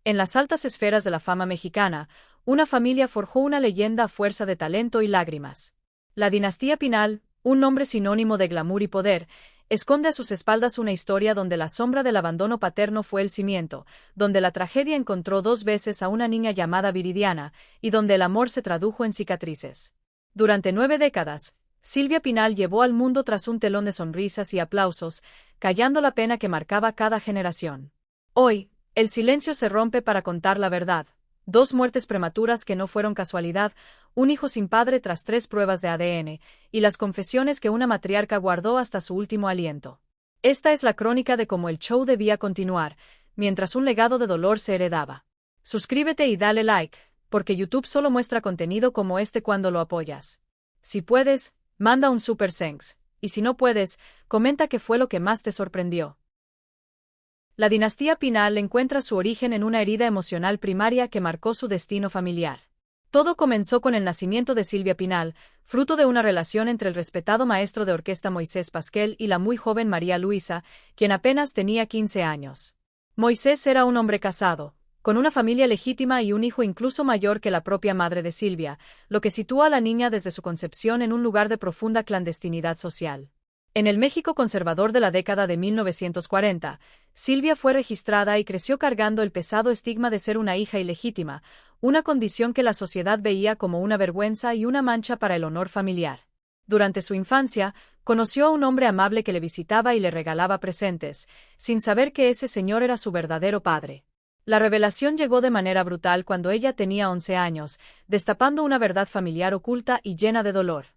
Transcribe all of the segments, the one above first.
En las altas esferas de la fama mexicana, una familia forjó una leyenda a fuerza de talento y lágrimas. La dinastía Pinal, un nombre sinónimo de glamour y poder, esconde a sus espaldas una historia donde la sombra del abandono paterno fue el cimiento, donde la tragedia encontró 2 veces a una niña llamada Viridiana, y donde el amor se tradujo en cicatrices. Durante 9 décadas, Silvia Pinal llevó al mundo tras un telón de sonrisas y aplausos, callando la pena que marcaba cada generación. Hoy, el silencio se rompe para contar la verdad. 2 muertes prematuras que no fueron casualidad, un hijo sin padre tras 3 pruebas de ADN, y las confesiones que una matriarca guardó hasta su último aliento. Esta es la crónica de cómo el show debía continuar, mientras un legado de dolor se heredaba. Suscríbete y dale like, porque YouTube solo muestra contenido como este cuando lo apoyas. Si puedes, manda un super thanks, y si no puedes, comenta qué fue lo que más te sorprendió. La dinastía Pinal encuentra su origen en una herida emocional primaria que marcó su destino familiar. Todo comenzó con el nacimiento de Silvia Pinal, fruto de una relación entre el respetado maestro de orquesta Moisés Pasquel y la muy joven María Luisa, quien apenas tenía 15 años. Moisés era un hombre casado, con una familia legítima y un hijo incluso mayor que la propia madre de Silvia, lo que sitúa a la niña desde su concepción en un lugar de profunda clandestinidad social. En el México conservador de la década de 1940, Silvia fue registrada y creció cargando el pesado estigma de ser una hija ilegítima, una condición que la sociedad veía como una vergüenza y una mancha para el honor familiar. Durante su infancia, conoció a un hombre amable que le visitaba y le regalaba presentes, sin saber que ese señor era su verdadero padre. La revelación llegó de manera brutal cuando ella tenía 11 años, destapando una verdad familiar oculta y llena de dolor.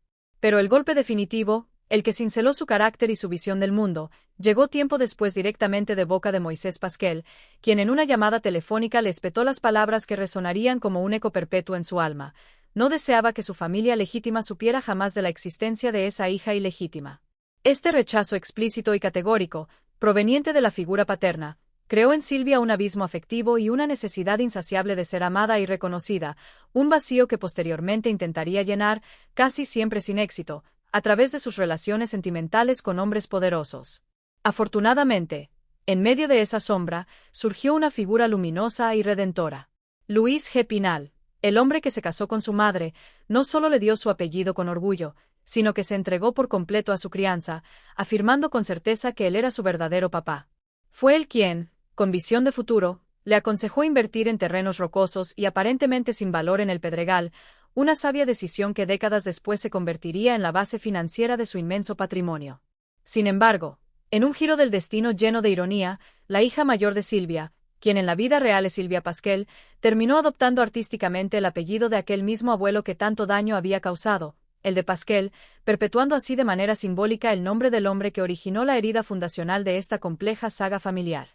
Pero el golpe definitivo, el que cinceló su carácter y su visión del mundo, llegó tiempo después directamente de boca de Moisés Pasquel, quien en una llamada telefónica le espetó las palabras que resonarían como un eco perpetuo en su alma. No deseaba que su familia legítima supiera jamás de la existencia de esa hija ilegítima. Este rechazo explícito y categórico, proveniente de la figura paterna, creó en Silvia un abismo afectivo y una necesidad insaciable de ser amada y reconocida, un vacío que posteriormente intentaría llenar, casi siempre sin éxito, a través de sus relaciones sentimentales con hombres poderosos. Afortunadamente, en medio de esa sombra, surgió una figura luminosa y redentora. Luis G. Pinal, el hombre que se casó con su madre, no solo le dio su apellido con orgullo, sino que se entregó por completo a su crianza, afirmando con certeza que él era su verdadero papá. Fue él quien, con visión de futuro, le aconsejó invertir en terrenos rocosos y aparentemente sin valor en el Pedregal, una sabia decisión que décadas después se convertiría en la base financiera de su inmenso patrimonio. Sin embargo, en un giro del destino lleno de ironía, la hija mayor de Silvia, quien en la vida real es Silvia Pasquel, terminó adoptando artísticamente el apellido de aquel mismo abuelo que tanto daño había causado, el de Pasquel, perpetuando así de manera simbólica el nombre del hombre que originó la herida fundacional de esta compleja saga familiar.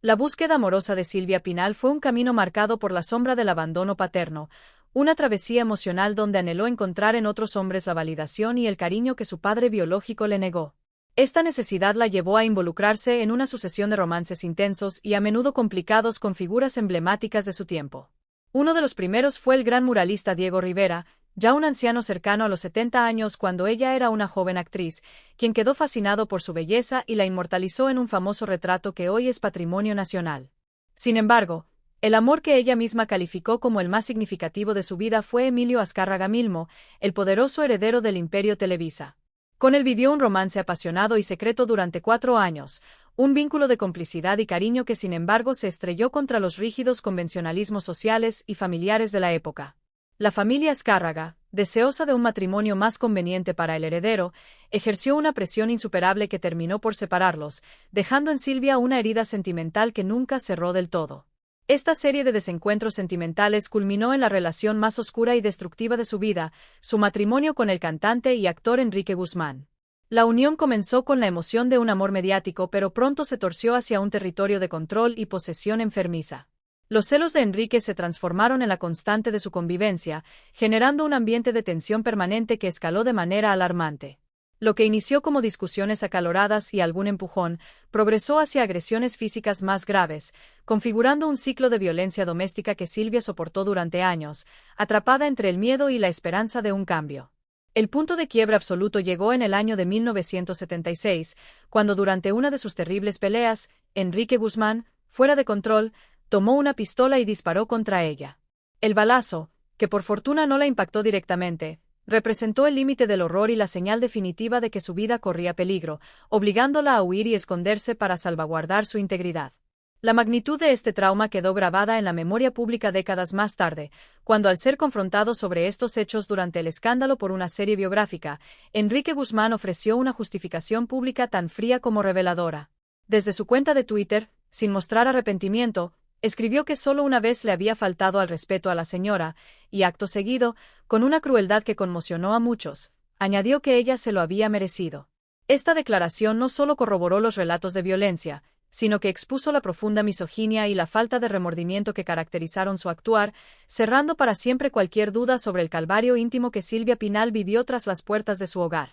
La búsqueda amorosa de Silvia Pinal fue un camino marcado por la sombra del abandono paterno, una travesía emocional donde anheló encontrar en otros hombres la validación y el cariño que su padre biológico le negó. Esta necesidad la llevó a involucrarse en una sucesión de romances intensos y a menudo complicados con figuras emblemáticas de su tiempo. Uno de los primeros fue el gran muralista Diego Rivera, ya un anciano cercano a los 70 años cuando ella era una joven actriz, quien quedó fascinado por su belleza y la inmortalizó en un famoso retrato que hoy es patrimonio nacional. Sin embargo, el amor que ella misma calificó como el más significativo de su vida fue Emilio Azcárraga Milmo, el poderoso heredero del Imperio Televisa. Con él vivió un romance apasionado y secreto durante 4 años, un vínculo de complicidad y cariño que sin embargo se estrelló contra los rígidos convencionalismos sociales y familiares de la época. La familia Azcárraga, deseosa de un matrimonio más conveniente para el heredero, ejerció una presión insuperable que terminó por separarlos, dejando en Silvia una herida sentimental que nunca cerró del todo. Esta serie de desencuentros sentimentales culminó en la relación más oscura y destructiva de su vida, su matrimonio con el cantante y actor Enrique Guzmán. La unión comenzó con la emoción de un amor mediático, pero pronto se torció hacia un territorio de control y posesión enfermiza. Los celos de Enrique se transformaron en la constante de su convivencia, generando un ambiente de tensión permanente que escaló de manera alarmante. Lo que inició como discusiones acaloradas y algún empujón, progresó hacia agresiones físicas más graves, configurando un ciclo de violencia doméstica que Silvia soportó durante años, atrapada entre el miedo y la esperanza de un cambio. El punto de quiebra absoluto llegó en el año de 1976, cuando durante una de sus terribles peleas, Enrique Guzmán, fuera de control, tomó una pistola y disparó contra ella. El balazo, que por fortuna no la impactó directamente, representó el límite del horror y la señal definitiva de que su vida corría peligro, obligándola a huir y esconderse para salvaguardar su integridad. La magnitud de este trauma quedó grabada en la memoria pública décadas más tarde, cuando al ser confrontado sobre estos hechos durante el escándalo por una serie biográfica, Enrique Guzmán ofreció una justificación pública tan fría como reveladora. Desde su cuenta de Twitter, sin mostrar arrepentimiento, escribió que solo una vez le había faltado al respeto a la señora, y acto seguido, con una crueldad que conmocionó a muchos, añadió que ella se lo había merecido. Esta declaración no solo corroboró los relatos de violencia, sino que expuso la profunda misoginia y la falta de remordimiento que caracterizaron su actuar, cerrando para siempre cualquier duda sobre el calvario íntimo que Silvia Pinal vivió tras las puertas de su hogar.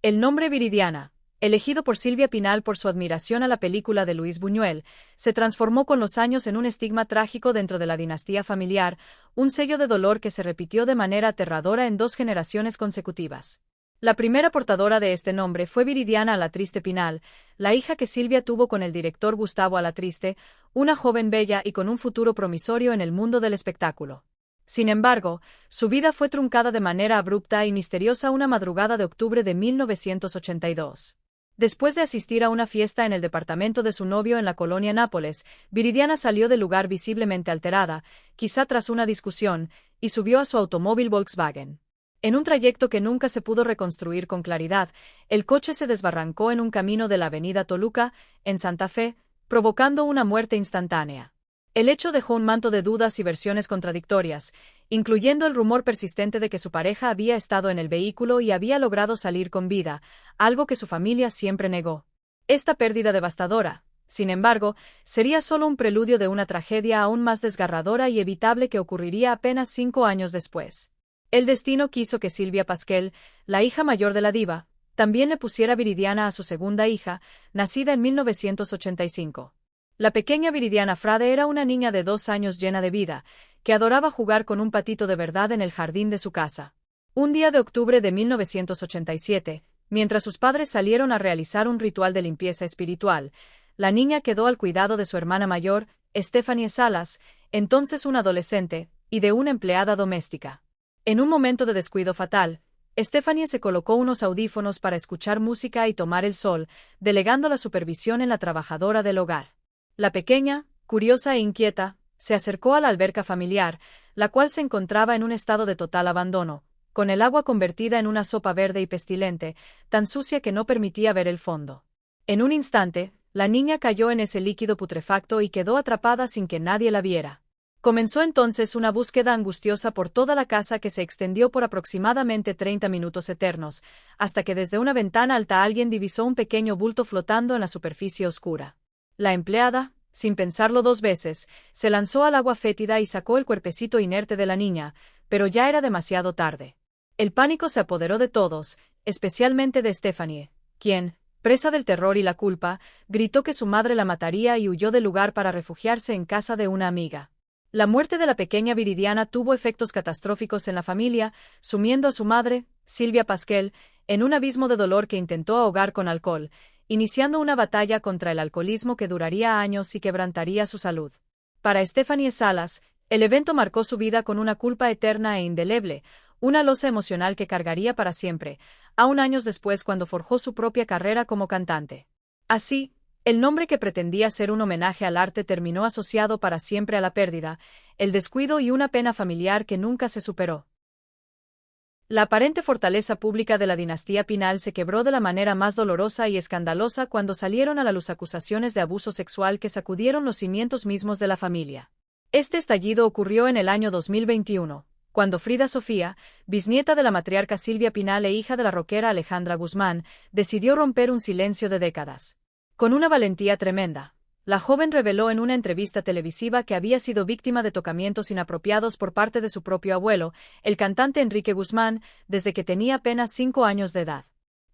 El nombre Viridiana, elegido por Silvia Pinal por su admiración a la película de Luis Buñuel, se transformó con los años en un estigma trágico dentro de la dinastía familiar, un sello de dolor que se repitió de manera aterradora en 2 generaciones consecutivas. La primera portadora de este nombre fue Viridiana Alatriste Pinal, la hija que Silvia tuvo con el director Gustavo Alatriste, una joven bella y con un futuro promisorio en el mundo del espectáculo. Sin embargo, su vida fue truncada de manera abrupta y misteriosa una madrugada de octubre de 1982. Después de asistir a una fiesta en el departamento de su novio en la colonia Nápoles, Viridiana salió del lugar visiblemente alterada, quizá tras una discusión, y subió a su automóvil Volkswagen. En un trayecto que nunca se pudo reconstruir con claridad, el coche se desbarrancó en un camino de la avenida Toluca, en Santa Fe, provocando una muerte instantánea. El hecho dejó un manto de dudas y versiones contradictorias, incluyendo el rumor persistente de que su pareja había estado en el vehículo y había logrado salir con vida, algo que su familia siempre negó. Esta pérdida devastadora, sin embargo, sería solo un preludio de una tragedia aún más desgarradora y evitable que ocurriría apenas 5 años después. El destino quiso que Silvia Pasquel, la hija mayor de la diva, también le pusiera Viridiana a su segunda hija, nacida en 1985. La pequeña Viridiana Frade era una niña de 2 años llena de vida, que adoraba jugar con un patito de verdad en el jardín de su casa. Un día de octubre de 1987, mientras sus padres salieron a realizar un ritual de limpieza espiritual, la niña quedó al cuidado de su hermana mayor, Stephanie Salas, entonces una adolescente, y de una empleada doméstica. En un momento de descuido fatal, Stephanie se colocó unos audífonos para escuchar música y tomar el sol, delegando la supervisión en la trabajadora del hogar. La pequeña, curiosa e inquieta, se acercó a la alberca familiar, la cual se encontraba en un estado de total abandono, con el agua convertida en una sopa verde y pestilente, tan sucia que no permitía ver el fondo. En un instante, la niña cayó en ese líquido putrefacto y quedó atrapada sin que nadie la viera. Comenzó entonces una búsqueda angustiosa por toda la casa que se extendió por aproximadamente 30 minutos eternos, hasta que desde una ventana alta alguien divisó un pequeño bulto flotando en la superficie oscura. La empleada, sin pensarlo 2 veces, se lanzó al agua fétida y sacó el cuerpecito inerte de la niña, pero ya era demasiado tarde. El pánico se apoderó de todos, especialmente de Stephanie, quien, presa del terror y la culpa, gritó que su madre la mataría y huyó del lugar para refugiarse en casa de una amiga. La muerte de la pequeña Viridiana tuvo efectos catastróficos en la familia, sumiendo a su madre, Silvia Pasquel, en un abismo de dolor que intentó ahogar con alcohol, iniciando una batalla contra el alcoholismo que duraría años y quebrantaría su salud. Para Stephanie Salas, el evento marcó su vida con una culpa eterna e indeleble, una losa emocional que cargaría para siempre, aún años después cuando forjó su propia carrera como cantante. Así, el nombre que pretendía ser un homenaje al arte terminó asociado para siempre a la pérdida, el descuido y una pena familiar que nunca se superó. La aparente fortaleza pública de la dinastía Pinal se quebró de la manera más dolorosa y escandalosa cuando salieron a la luz acusaciones de abuso sexual que sacudieron los cimientos mismos de la familia. Este estallido ocurrió en el año 2021, cuando Frida Sofía, bisnieta de la matriarca Silvia Pinal e hija de la rockera Alejandra Guzmán, decidió romper un silencio de décadas. Con una valentía tremenda, la joven reveló en una entrevista televisiva que había sido víctima de tocamientos inapropiados por parte de su propio abuelo, el cantante Enrique Guzmán, desde que tenía apenas 5 años de edad.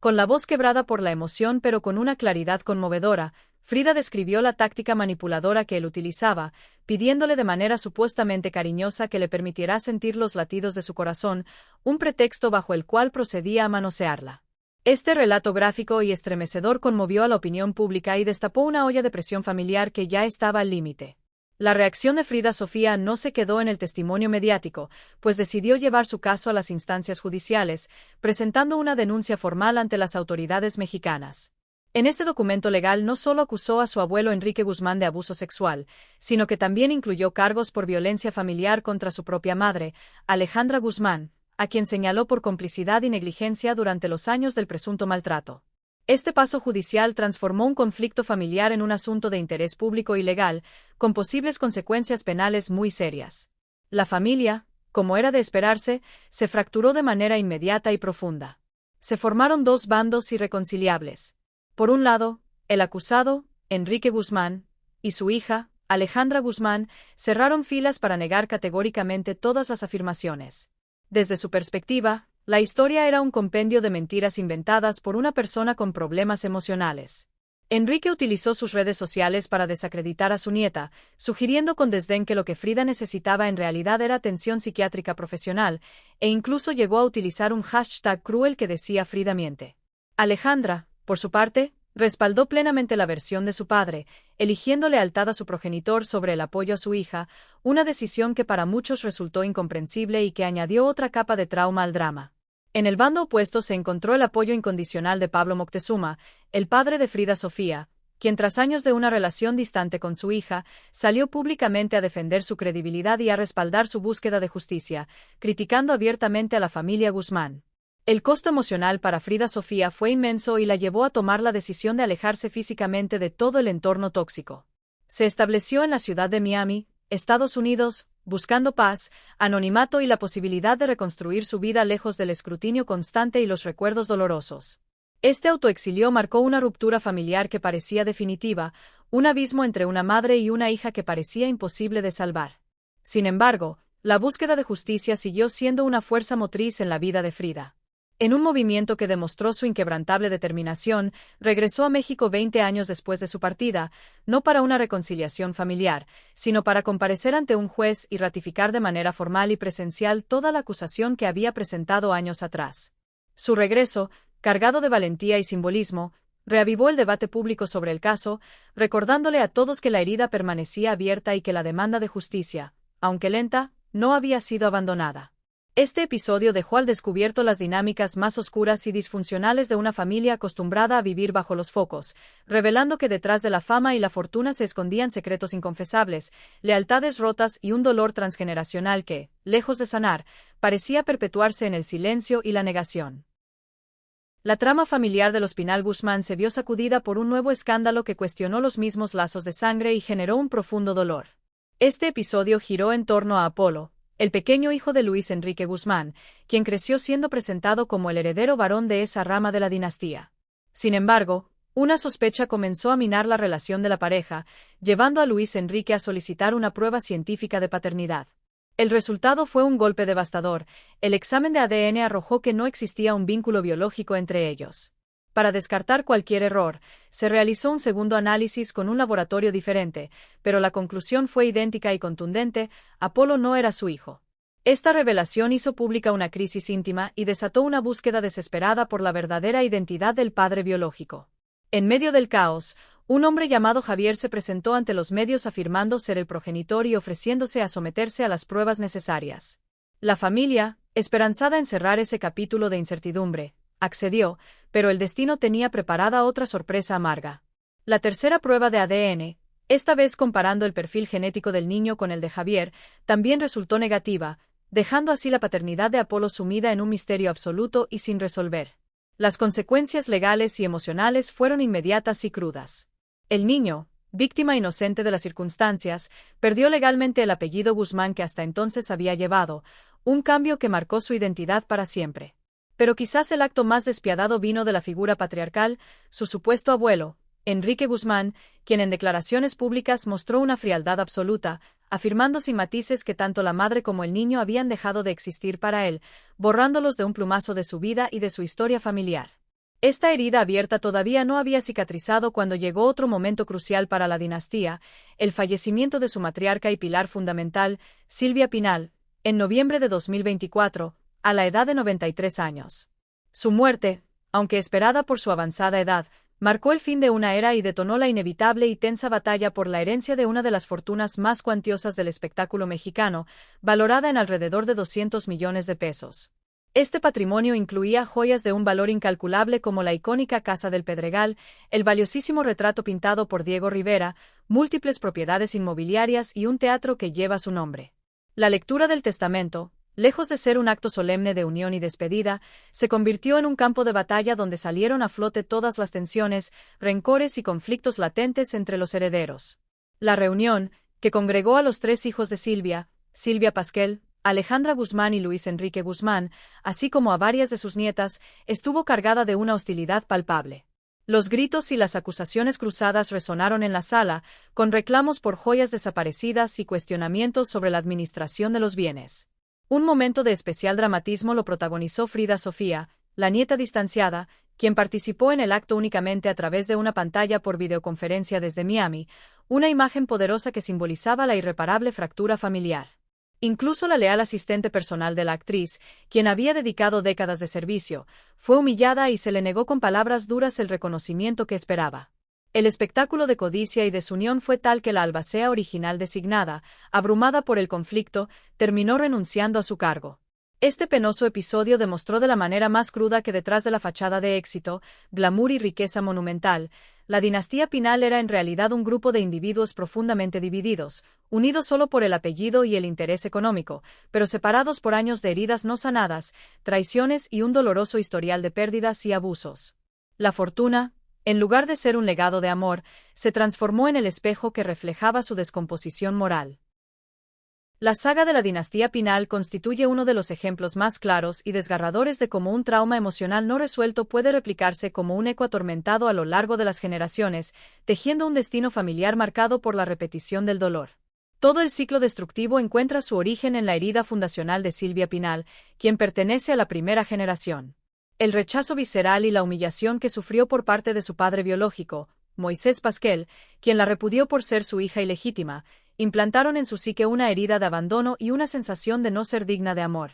Con la voz quebrada por la emoción pero con una claridad conmovedora, Frida describió la táctica manipuladora que él utilizaba, pidiéndole de manera supuestamente cariñosa que le permitiera sentir los latidos de su corazón, un pretexto bajo el cual procedía a manosearla. Este relato gráfico y estremecedor conmovió a la opinión pública y destapó una olla de presión familiar que ya estaba al límite. La reacción de Frida Sofía no se quedó en el testimonio mediático, pues decidió llevar su caso a las instancias judiciales, presentando una denuncia formal ante las autoridades mexicanas. En este documento legal no solo acusó a su abuelo Enrique Guzmán de abuso sexual, sino que también incluyó cargos por violencia familiar contra su propia madre, Alejandra Guzmán, a quien señaló por complicidad y negligencia durante los años del presunto maltrato. Este paso judicial transformó un conflicto familiar en un asunto de interés público y legal, con posibles consecuencias penales muy serias. La familia, como era de esperarse, se fracturó de manera inmediata y profunda. Se formaron dos bandos irreconciliables. Por un lado, el acusado, Enrique Guzmán, y su hija, Alejandra Guzmán, cerraron filas para negar categóricamente todas las afirmaciones. Desde su perspectiva, la historia era un compendio de mentiras inventadas por una persona con problemas emocionales. Enrique utilizó sus redes sociales para desacreditar a su nieta, sugiriendo con desdén que lo que Frida necesitaba en realidad era atención psiquiátrica profesional, e incluso llegó a utilizar un hashtag cruel que decía Frida miente. Alejandra, por su parte, respaldó plenamente la versión de su padre, eligiendo lealtad a su progenitor sobre el apoyo a su hija, una decisión que para muchos resultó incomprensible y que añadió otra capa de trauma al drama. En el bando opuesto se encontró el apoyo incondicional de Pablo Moctezuma, el padre de Frida Sofía, quien tras años de una relación distante con su hija, salió públicamente a defender su credibilidad y a respaldar su búsqueda de justicia, criticando abiertamente a la familia Guzmán. El costo emocional para Frida Sofía fue inmenso y la llevó a tomar la decisión de alejarse físicamente de todo el entorno tóxico. Se estableció en la ciudad de Miami, Estados Unidos, buscando paz, anonimato y la posibilidad de reconstruir su vida lejos del escrutinio constante y los recuerdos dolorosos. Este autoexilio marcó una ruptura familiar que parecía definitiva, un abismo entre una madre y una hija que parecía imposible de salvar. Sin embargo, la búsqueda de justicia siguió siendo una fuerza motriz en la vida de Frida. En un movimiento que demostró su inquebrantable determinación, regresó a México 20 años después de su partida, no para una reconciliación familiar, sino para comparecer ante un juez y ratificar de manera formal y presencial toda la acusación que había presentado años atrás. Su regreso, cargado de valentía y simbolismo, reavivó el debate público sobre el caso, recordándole a todos que la herida permanecía abierta y que la demanda de justicia, aunque lenta, no había sido abandonada. Este episodio dejó al descubierto las dinámicas más oscuras y disfuncionales de una familia acostumbrada a vivir bajo los focos, revelando que detrás de la fama y la fortuna se escondían secretos inconfesables, lealtades rotas y un dolor transgeneracional que, lejos de sanar, parecía perpetuarse en el silencio y la negación. La trama familiar de los Pinal Guzmán se vio sacudida por un nuevo escándalo que cuestionó los mismos lazos de sangre y generó un profundo dolor. Este episodio giró en torno a Apolo, el pequeño hijo de Luis Enrique Guzmán, quien creció siendo presentado como el heredero varón de esa rama de la dinastía. Sin embargo, una sospecha comenzó a minar la relación de la pareja, llevando a Luis Enrique a solicitar una prueba científica de paternidad. El resultado fue un golpe devastador. El examen de ADN arrojó que no existía un vínculo biológico entre ellos. Para descartar cualquier error, se realizó un segundo análisis con un laboratorio diferente, pero la conclusión fue idéntica y contundente: Apolo no era su hijo. Esta revelación hizo pública una crisis íntima y desató una búsqueda desesperada por la verdadera identidad del padre biológico. En medio del caos, un hombre llamado Javier se presentó ante los medios afirmando ser el progenitor y ofreciéndose a someterse a las pruebas necesarias. La familia, esperanzada en cerrar ese capítulo de incertidumbre, accedió, pero el destino tenía preparada otra sorpresa amarga. La tercera prueba de ADN, esta vez comparando el perfil genético del niño con el de Javier, también resultó negativa, dejando así la paternidad de Apolo sumida en un misterio absoluto y sin resolver. Las consecuencias legales y emocionales fueron inmediatas y crudas. El niño, víctima inocente de las circunstancias, perdió legalmente el apellido Guzmán que hasta entonces había llevado, un cambio que marcó su identidad para siempre. Pero quizás el acto más despiadado vino de la figura patriarcal, su supuesto abuelo, Enrique Guzmán, quien en declaraciones públicas mostró una frialdad absoluta, afirmando sin matices que tanto la madre como el niño habían dejado de existir para él, borrándolos de un plumazo de su vida y de su historia familiar. Esta herida abierta todavía no había cicatrizado cuando llegó otro momento crucial para la dinastía, el fallecimiento de su matriarca y pilar fundamental, Silvia Pinal, en noviembre de 2024, a la edad de 93 años. Su muerte, aunque esperada por su avanzada edad, marcó el fin de una era y detonó la inevitable y tensa batalla por la herencia de una de las fortunas más cuantiosas del espectáculo mexicano, valorada en alrededor de 200 millones de pesos. Este patrimonio incluía joyas de un valor incalculable como la icónica Casa del Pedregal, el valiosísimo retrato pintado por Diego Rivera, múltiples propiedades inmobiliarias y un teatro que lleva su nombre. La lectura del testamento, lejos de ser un acto solemne de unión y despedida, se convirtió en un campo de batalla donde salieron a flote todas las tensiones, rencores y conflictos latentes entre los herederos. La reunión, que congregó a los tres hijos de Silvia Pasquel, Alejandra Guzmán y Luis Enrique Guzmán, así como a varias de sus nietas, estuvo cargada de una hostilidad palpable. Los gritos y las acusaciones cruzadas resonaron en la sala, con reclamos por joyas desaparecidas y cuestionamientos sobre la administración de los bienes. Un momento de especial dramatismo lo protagonizó Frida Sofía, la nieta distanciada, quien participó en el acto únicamente a través de una pantalla por videoconferencia desde Miami, una imagen poderosa que simbolizaba la irreparable fractura familiar. Incluso la leal asistente personal de la actriz, quien había dedicado décadas de servicio, fue humillada y se le negó con palabras duras el reconocimiento que esperaba. El espectáculo de codicia y desunión fue tal que la albacea original designada, abrumada por el conflicto, terminó renunciando a su cargo. Este penoso episodio demostró de la manera más cruda que detrás de la fachada de éxito, glamour y riqueza monumental, la dinastía Pinal era en realidad un grupo de individuos profundamente divididos, unidos solo por el apellido y el interés económico, pero separados por años de heridas no sanadas, traiciones y un doloroso historial de pérdidas y abusos. La fortuna, en lugar de ser un legado de amor, se transformó en el espejo que reflejaba su descomposición moral. La saga de la dinastía Pinal constituye uno de los ejemplos más claros y desgarradores de cómo un trauma emocional no resuelto puede replicarse como un eco atormentado a lo largo de las generaciones, tejiendo un destino familiar marcado por la repetición del dolor. Todo el ciclo destructivo encuentra su origen en la herida fundacional de Silvia Pinal, quien pertenece a la primera generación. El rechazo visceral y la humillación que sufrió por parte de su padre biológico, Moisés Pasquel, quien la repudió por ser su hija ilegítima, implantaron en su psique una herida de abandono y una sensación de no ser digna de amor.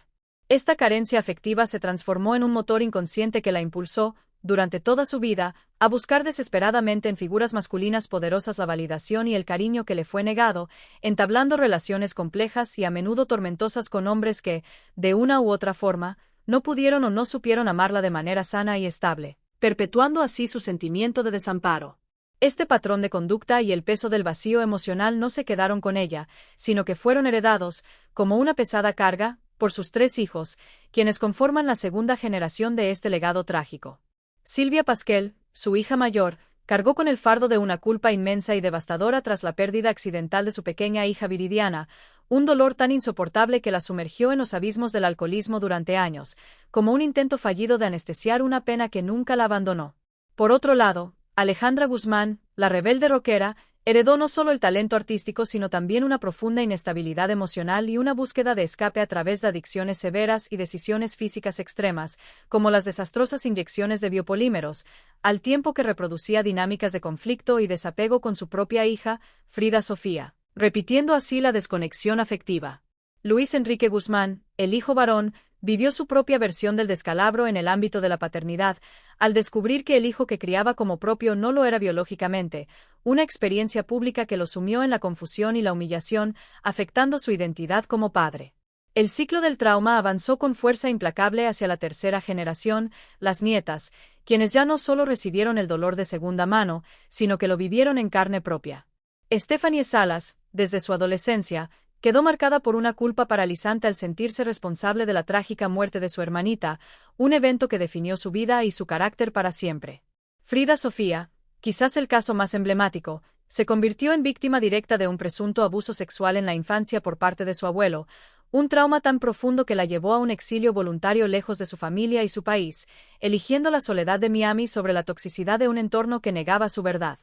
Esta carencia afectiva se transformó en un motor inconsciente que la impulsó, durante toda su vida, a buscar desesperadamente en figuras masculinas poderosas la validación y el cariño que le fue negado, entablando relaciones complejas y a menudo tormentosas con hombres que, de una u otra forma, no pudieron o no supieron amarla de manera sana y estable, perpetuando así su sentimiento de desamparo. Este patrón de conducta y el peso del vacío emocional no se quedaron con ella, sino que fueron heredados, como una pesada carga, por sus tres hijos, quienes conforman la segunda generación de este legado trágico. Silvia Pasquel, su hija mayor, cargó con el fardo de una culpa inmensa y devastadora tras la pérdida accidental de su pequeña hija Viridiana, un dolor tan insoportable que la sumergió en los abismos del alcoholismo durante años, como un intento fallido de anestesiar una pena que nunca la abandonó. Por otro lado, Alejandra Guzmán, la rebelde rockera, heredó no solo el talento artístico sino también una profunda inestabilidad emocional y una búsqueda de escape a través de adicciones severas y decisiones físicas extremas, como las desastrosas inyecciones de biopolímeros, al tiempo que reproducía dinámicas de conflicto y desapego con su propia hija, Frida Sofía, repitiendo así la desconexión afectiva. Luis Enrique Guzmán, el hijo varón, vivió su propia versión del descalabro en el ámbito de la paternidad, al descubrir que el hijo que criaba como propio no lo era biológicamente, una experiencia pública que lo sumió en la confusión y la humillación, afectando su identidad como padre. El ciclo del trauma avanzó con fuerza implacable hacia la tercera generación, las nietas, quienes ya no solo recibieron el dolor de segunda mano, sino que lo vivieron en carne propia. Stephanie Salas, desde su adolescencia, quedó marcada por una culpa paralizante al sentirse responsable de la trágica muerte de su hermanita, un evento que definió su vida y su carácter para siempre. Frida Sofía, quizás el caso más emblemático, se convirtió en víctima directa de un presunto abuso sexual en la infancia por parte de su abuelo, un trauma tan profundo que la llevó a un exilio voluntario lejos de su familia y su país, eligiendo la soledad de Miami sobre la toxicidad de un entorno que negaba su verdad.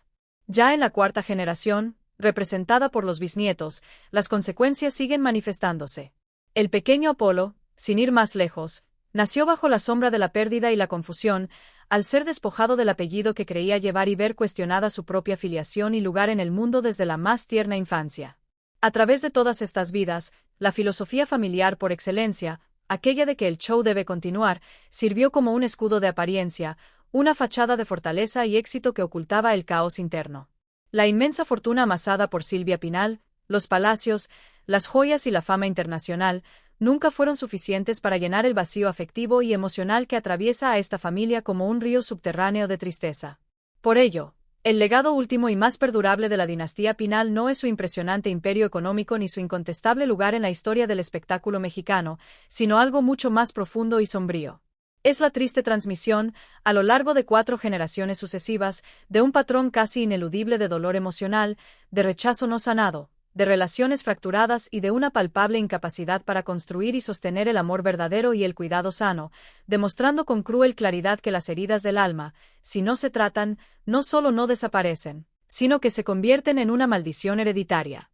Ya en la cuarta generación, representada por los bisnietos, las consecuencias siguen manifestándose. El pequeño Apolo, sin ir más lejos, nació bajo la sombra de la pérdida y la confusión, al ser despojado del apellido que creía llevar y ver cuestionada su propia filiación y lugar en el mundo desde la más tierna infancia. A través de todas estas vidas, la filosofía familiar por excelencia, aquella de que el show debe continuar, sirvió como un escudo de apariencia, una fachada de fortaleza y éxito que ocultaba el caos interno. La inmensa fortuna amasada por Silvia Pinal, los palacios, las joyas y la fama internacional, nunca fueron suficientes para llenar el vacío afectivo y emocional que atraviesa a esta familia como un río subterráneo de tristeza. Por ello, el legado último y más perdurable de la dinastía Pinal no es su impresionante imperio económico ni su incontestable lugar en la historia del espectáculo mexicano, sino algo mucho más profundo y sombrío. Es la triste transmisión, a lo largo de 4 generaciones sucesivas, de un patrón casi ineludible de dolor emocional, de rechazo no sanado, de relaciones fracturadas y de una palpable incapacidad para construir y sostener el amor verdadero y el cuidado sano, demostrando con cruel claridad que las heridas del alma, si no se tratan, no solo no desaparecen, sino que se convierten en una maldición hereditaria.